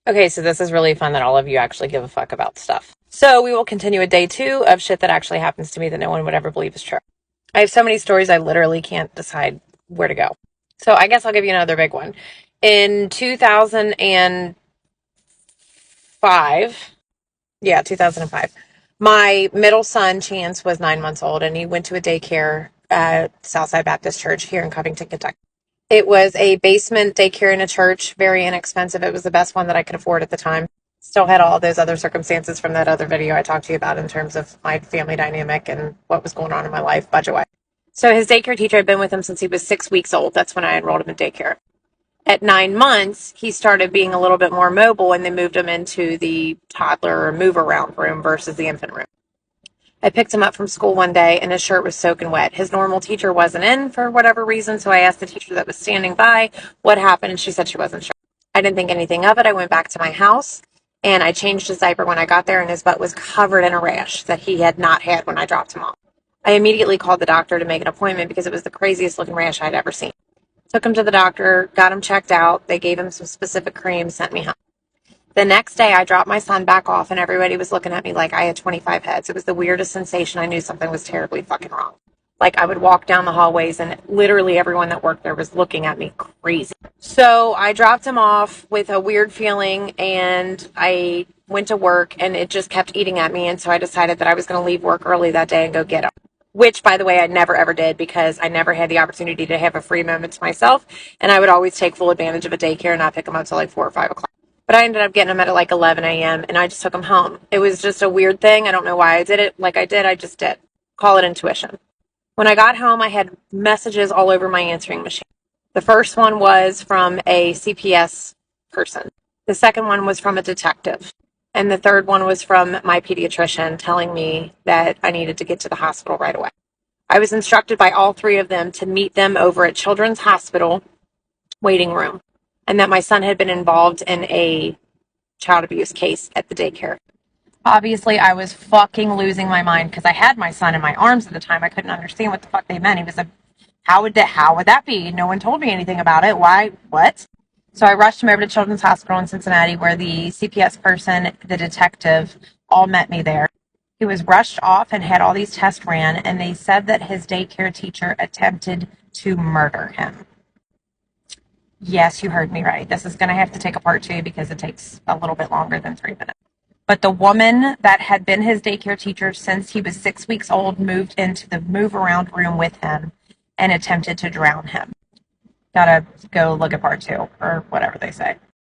Okay, so this is really fun that all of you actually give a fuck about stuff. So we will continue with day 2 of shit that actually happens to me that no one would ever believe is true. I have so many stories I literally can't decide where to go. So I guess I'll give you another big one. In 2005, yeah, 2005, my middle son, Chance, was 9 months old and he went to a daycare at Southside Baptist Church here in Covington, Kentucky. It was a basement daycare in a church, very inexpensive. It was the best one that I could afford at the time. Still had all those other circumstances from that other video I talked to you about in terms of my family dynamic and what was going on in my life budget wise. So his daycare teacher had been with him since he was 6 weeks old. That's when I enrolled him in daycare. At 9 months, he started being a little bit more mobile and they moved him into the toddler move around room versus the infant room. I picked him up from school one day and his shirt was soaking wet. His normal teacher wasn't in for whatever reason, so I asked the teacher that was standing by what happened and she said she wasn't sure. I didn't think anything of it. I went back to my house and I changed his diaper when I got there and his butt was covered in a rash that he had not had when I dropped him off. I immediately called the doctor to make an appointment because it was the craziest looking rash I'd ever seen. Took him to the doctor, got him checked out. They gave him some specific cream, sent me home. The next day, I dropped my son back off, and everybody was looking at me like I had 25 heads. It was the weirdest sensation. I knew something was terribly fucking wrong. Like, I would walk down the hallways, and literally everyone that worked there was looking at me crazy. So I dropped him off with a weird feeling, and I went to work, and it just kept eating at me. And so I decided that I was going to leave work early that day and go get him. Which, by the way, I never ever did because I never had the opportunity to have a free moment to myself. And I would always take full advantage of a daycare and not pick him up till like 4 or 5 o'clock. But I ended up getting him at like 11 a.m. and I just took him home. It was just a weird thing. I don't know why I did it like I did. I just did. Call it intuition. When I got home, I had messages all over my answering machine. The first one was from a CPS person. The second one was from a detective. And the third one was from my pediatrician telling me that I needed to get to the hospital right away. I was instructed by all three of them to meet them over at Children's Hospital waiting room and that my son had been involved in a child abuse case at the daycare. Obviously, I was fucking losing my mind because I had my son in my arms at the time. I couldn't understand what the fuck they meant. He was a, how would that be? No one told me anything about it. Why? What? So I rushed him over to Children's Hospital in Cincinnati where the CPS person, the detective, all met me there. He was rushed off and had all these tests ran, and they said that his daycare teacher attempted to murder him. Yes, you heard me right. This is going to have to take a part 2 because it takes a little bit longer than 3 minutes. But the woman that had been his daycare teacher since he was 6 weeks old moved into the move around room with him and attempted to drown him. Gotta go look at part 2 or whatever they say.